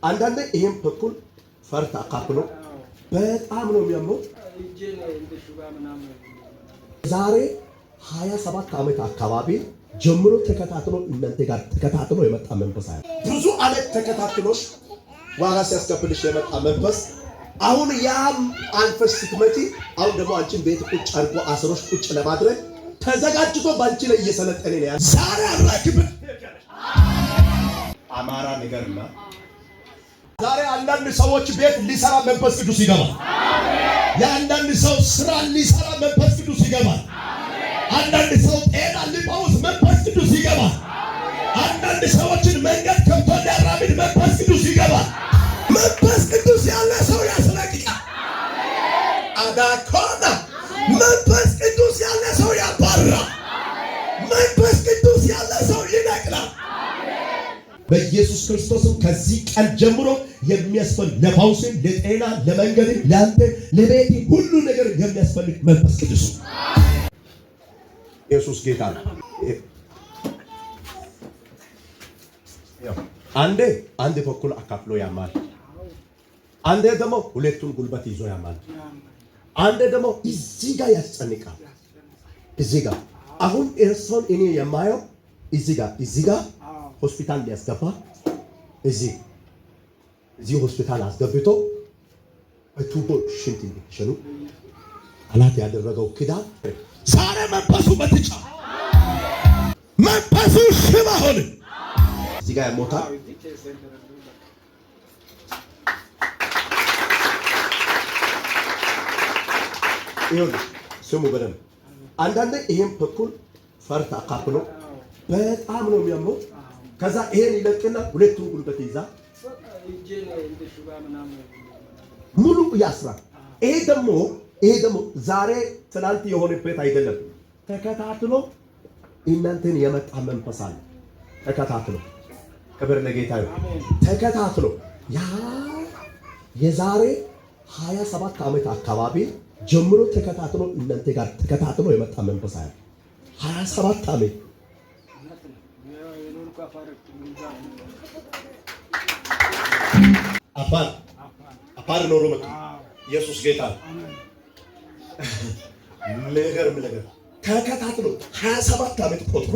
አንዳንዴ ይሄን በኩል ፈርታ አካክሎ በጣም ነው የሚያመው። ዛሬ 27 ዓመት አካባቢ ጀምሮ ተከታትሎ እናንተ ጋር ተከታትሎ የመጣ መንፈስ አለ። ብዙ ዓመት ተከታትሎሽ ዋጋ ሲያስከፍልሽ የመጣ መንፈስ አሁን ያም አንፈስ ስትመጪ አሁን ደግሞ አንቺን ቤት ቁጭ አድርጎ አስሮሽ ቁጭ ለማድረግ ተዘጋጅቶ ባንቺ ላይ እየሰለጠነ ነው። ዛሬ አራክብ አማራ ነገርና ዛሬ አንዳንድ ሰዎች ቤት ሊሰራ መንፈስ ቅዱስ ይገባል። የአንዳንድ ሰው ስራ ሊሰራ መንፈስ ቅዱስ ይገባል። አንዳንድ ሰው ጤና ሊፈውስ መንፈስ ቅዱስ ይገባል። አንዳንድ ሰዎችን መንገድ ከፍቶ ሊያራምድ መንፈስ ቅዱስ ይገባል። መንፈስ ቅዱስ ያለ ሰው ያስለቅቃል። አዳኮና መንፈስ ቅዱስ ያለ ሰው ያባርራል። መንፈስ ቅዱስ ያለ ሰው ይነቅላል። በኢየሱስ ክርስቶስም ከዚህ ቀን ጀምሮ የሚያስፈልግ ለፈውስም፣ ለጤና፣ ለመንገድ፣ ለአንተ፣ ለቤት ሁሉ ነገር የሚያስፈልግ መንፈስ ቅዱስ ኢየሱስ ጌታ ነው። አንዴ በኩል አካፍሎ ያማል። አንዴ ደግሞ ሁለቱን ጉልበት ይዞ ያማል። አንዴ ደግሞ እዚህ ጋር ያስጨንቃል። እዚህ ጋር አሁን እርሶን እኔ የማየው እዚህ ጋር ሆስፒታል ሊያስገባ እዚህ ሆስፒታል አስገብቶ በቱቦ ሽንት እንዲሸኑ አላት ያደረገው ክዳን ዛሬ መንፈሱ በትጫ መንፈሱ ሽባ ሆነ። እዚህ ጋር ሞታ ይሁን ስሙ በደንብ አንዳንዴ ይሄን በኩል ፈርታ አካክሎ በጣም ነው የሚያመው። ከዛ ይሄን ይለቅና ሁለቱን ጉልበት ይዛ ሙሉ ያስራል። ይሄ ደግሞ ዛሬ ትናንት የሆነበት አይደለም። ተከታትሎ እናንተን የመጣ መንፈስ አለ። ተከታትሎ ክብር ለጌታ ይሁን። ተከታትሎ ያ የዛሬ 27 ዓመት አካባቢ ጀምሮ ተከታትሎ እናንተ ጋር ተከታትሎ የመጣ መንፈስ አለ። 27 ዓመት አፋር ኖሮ መጣ። ኢየሱስ ጌታ ነገር ተከታትሎ 27 ዓመት ቆጥሮ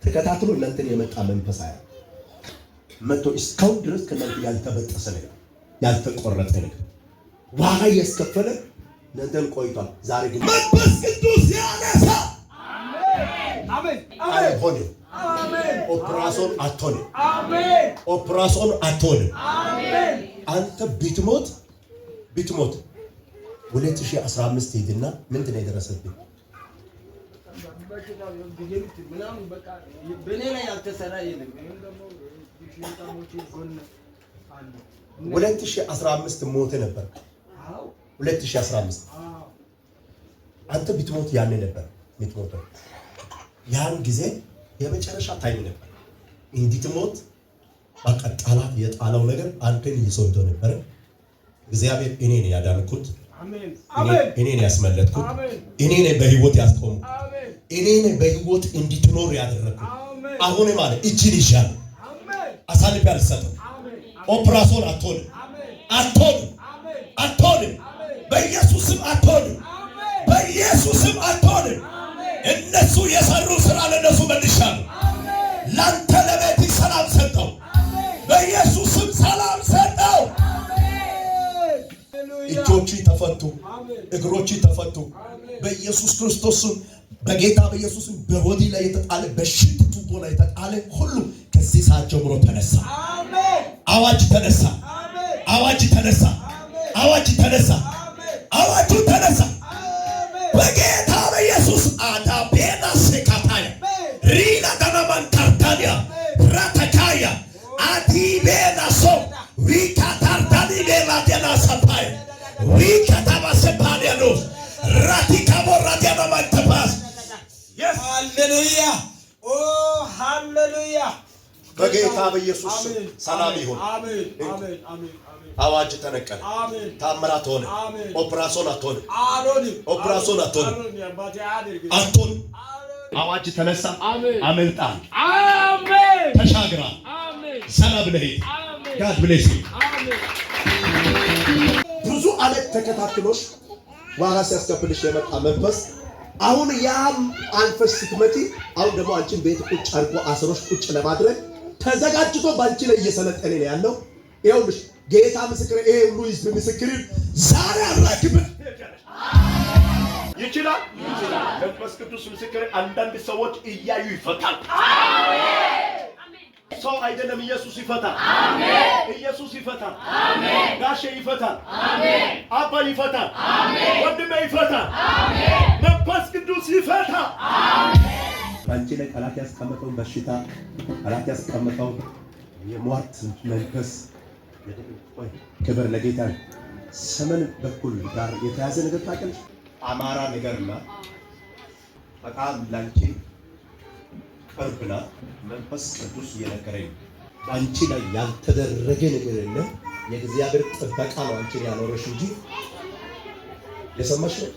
ተከታትሎ እናንተን የመጣ መንፈስ አለ። መጥቶ እስካሁን ድረስ ከእናንተ ያልተበጠሰ ነገር ያልተቆረጠ ነገር ዋጋ እያስከፈለ እናንተን ቆይቷል። ዛሬ ግን መንፈስ ቅዱስ ያነሳ አሜን አሜን አሜን። ኦፕራሶን አትሆንም። አሜን። ኦፕራሶን አትሆንም። አሜን። አንተ ቢትሞት 2015 ሄድና ምንድን ነው የደረሰብኝ? በኔ ላይ ያልተሰራ የለም። 2015 ሞተ ነበር። 2015 አንተ ቢትሞት ያኔ ነበር የምትሞተው። ያን ጊዜ የመጨረሻ ታይም ነበር እንድትሞት። በቃ ጠላት የጣለው ነገር አንተን ይዞ ነበር። እግዚአብሔር እኔ ነኝ ያዳንኩት፣ እኔ ነኝ ያስመለጥኩት፣ እኔ ነኝ በህይወት ያስቆምኩት፣ እኔ ነኝ በህይወት እንድትኖር ያደረኩት። አሁን ማለት እጅን ይሻል አሳልፌ አልሰጥም። ኦፕራሶን አትሆንም። በኢየሱስም አትሆንም። በኢየሱስም አትሆንም። እነሱ የሰሩ ስራ ለነሱ መልሻለሁ። ላንተ ለቤት ሰላም ሰጠው። በኢየሱስም ሰላም ሰጠው። እጆች ተፈቱ፣ እግሮች ተፈቱ። በኢየሱስ ክርስቶስም በጌታ በኢየሱስም በሆዲ ላይ የተጣለ በሽት ቱቦ ላይ የተጣለ ሁሉ ከዚህ ሰዓት ጀምሮ ተነሳ። አዋጅ ተነሳ። አዋጅ ተነሳ። አዋጅ ተነሳ። አዋጁ ተነሳ። በጌታ በኢየሱስ አዳቤና ሰካታያ ሪና ደናማን ታርታኒያ ራታካያ አዲቤና ሶ ዊካታርታኒ ቤላዴና ሰፓይ ዊካታባሰፓኒያኖስ ራቲካቦራዲያና ማንተፓስ ሃሌሉያ ኦ ሃሌሉያ። በጌታ በኢየሱስ ሰላም ይሁን። አሜን አሜን አሜን። አዋጅ ተነቀለ። ታምራት ሆነ። ኦፕራሶን አትሆንም። ኦፕራሶን አትሆንም። አዋጅ ተነሳ። አመልጣል። ተሻግራ ሰላም ነህ። ጋድ ብሌስ ብዙ ዓመት ተከታትሎሽ ዋጋ ሲያስከፍልሽ የመጣ መንፈስ አሁን ያም አንፈስ ስትመጪ አሁን ደግሞ አንቺን ቤት ቁጭ አድርጎ አስሮሽ ቁጭ ለማድረግ ተዘጋጅቶ ባንቺ ላይ እየሰለጠነ ነው ያለው። ይኸውልሽ ጌታ ምስክር፣ ይሄ ሁሉ ህዝብ ምስክር ዛሬ አራክብ ይችላል። መንፈስ ቅዱስ ምስክር። አንዳንድ ሰዎች እያዩ ይፈታል። ሰው አይደለም፣ ኢየሱስ ይፈታል። ኢየሱስ ይፈታል። ጋሼ ይፈታል። አባ ይፈታል። ወንድሜ ይፈታል። መንፈስ ቅዱስ ይፈታል። አንቺ ላይ ጠላት ያስቀመጠው በሽታ፣ ጠላት ያስቀመጠው የሟርት መንፈስ ክብር ለጌታ። ሰመን በኩል ጋር የተያዘ ነገር ታውቂያለሽ? አማራ ነገርና በጣም ላንቺ ቅርብና መንፈስ ቅዱስ እየነገረኝ አንቺ ላይ ያልተደረገ ነገር የለም። የእግዚአብሔር ጥበቃ ነው አንቺን ያኖረሽ እንጂ የሰማሽ ነው።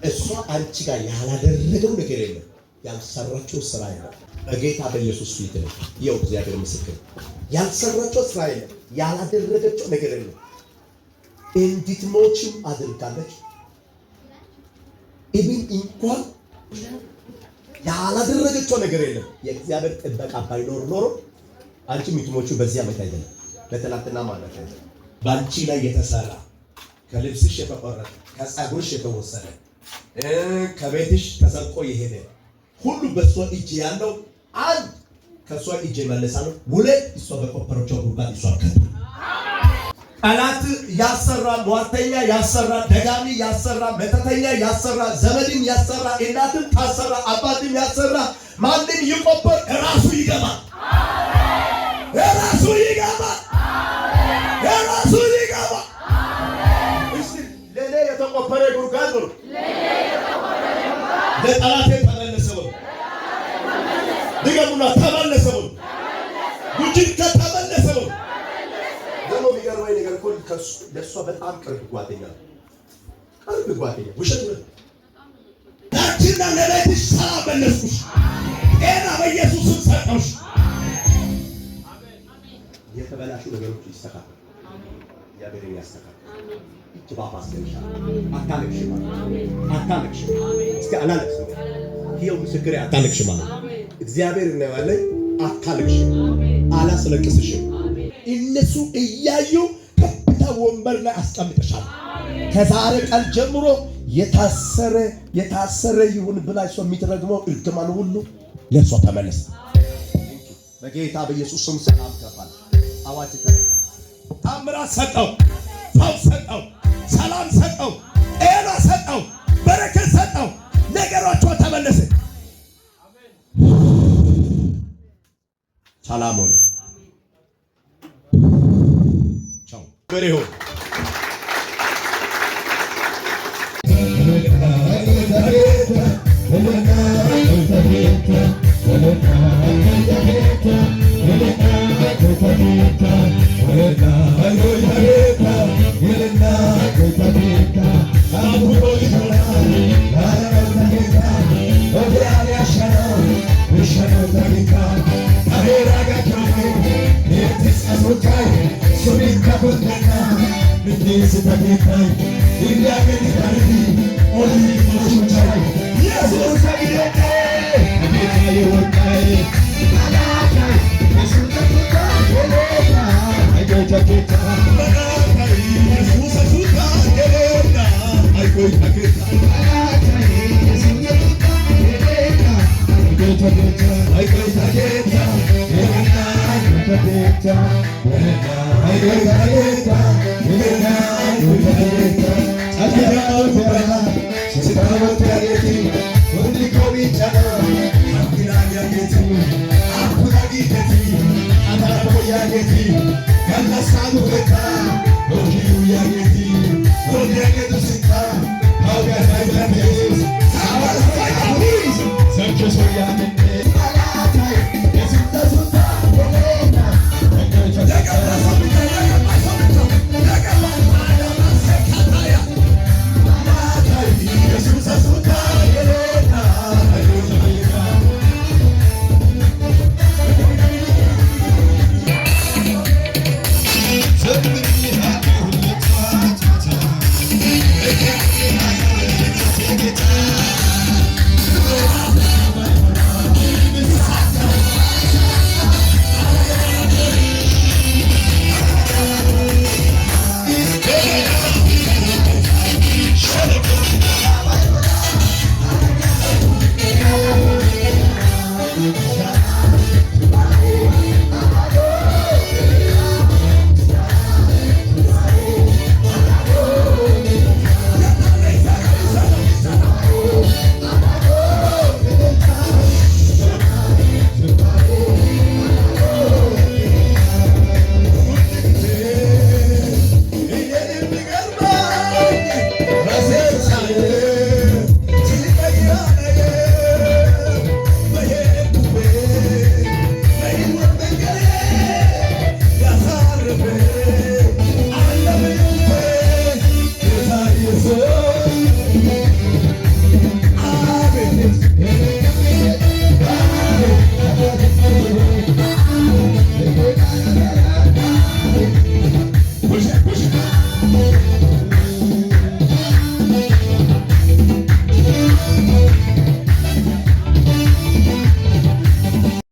እሷ አንቺ ጋር ያላደረገው ነገር የለም። ያልሰራችው ስራ የለም። በጌታ በኢየሱስ ፊት ነው ይኸው እግዚአብሔር ምስክር። ያልሰራችው ስራ የለም። ያላደረገችው ነገር የለም። እንድትሞችም አድርጋለች። ኢብን እንኳን ያላደረገችው ነገር የለም። የእግዚአብሔር ጥበቃ ባይኖር ኖሮ አንቺ የምትሞቹ በዚህ ዓመት አይደለም፣ በትናንትና ማለት ነው። በአንቺ ላይ የተሰራ ከልብስሽ የተቆረጠ ከፀጉርሽ የተወሰነ ከቤትሽ ተሰርቆ የሄደ ሁሉ በሷ እጅ ያለው አንድ ከሷ እጅ ይመለሳል። ሁለት እሷ በቆፈረችው ጉድጓድ እሷ ከተ ጠላት ያሰራ፣ ሟርተኛ ያሰራ፣ ደጋሚ ያሰራ፣ መተተኛ ያሰራ፣ ዘመድም ያሰራ፣ እናትም ታሰራ፣ አባትም ያሰራ፣ ማንም ይቆፈር ራሱ ይገባል። ራሱ ይገባል። ራሱ ይገባል። እሺ ለኔ የተቆፈረ ጉድጓድ ነው። ለጠላት ተመለሰው ድገሙና ተመለሰው ጉጅት ተመለሰው ደግሞ የሚገርመኝ ነገር እኮ ለእሷ በጣም ቅርብ ጓደኛ ውሸት ነው። ዳችና ለቤትሽ ሰላም መለስኩሽ፣ ጤና በኢየሱስም ሰጠሁሽ። የተበላሹ ነገሮች ይስተካከሉ። እግዚአብሔር ያስተካክል። ባባስ አታለቅሽም። እስኪ አላለቅስም። ይኸው ምስክሬ አታለቅሽም ማለት እግዚአብሔር ነው ያለኝ። አታለቅሽም፣ አላስለቅስሽም። እነሱ እያዩ ከፍታ ወንበር ላይ አስቀምጥሻል። ከዛሬ ቀን ጀምሮ የታሰረ ይሁን ብላ እሷ የሚትረግመው እርግማን ሁሉ ለእሷ ተመለሰ። በጌታ በኢየሱስ ስም ሰላም ገባል። አዋጅ ተረከ። ታምራት ሰጠው፣ ፈውስ ሰጠው፣ ሰላም ሰጠው፣ ጤና ሰጠው፣ በረከት ሰጠው። ነገሮቿ ተመለሰ። ሰላም ሆነ። ቻው በሬው ሆይ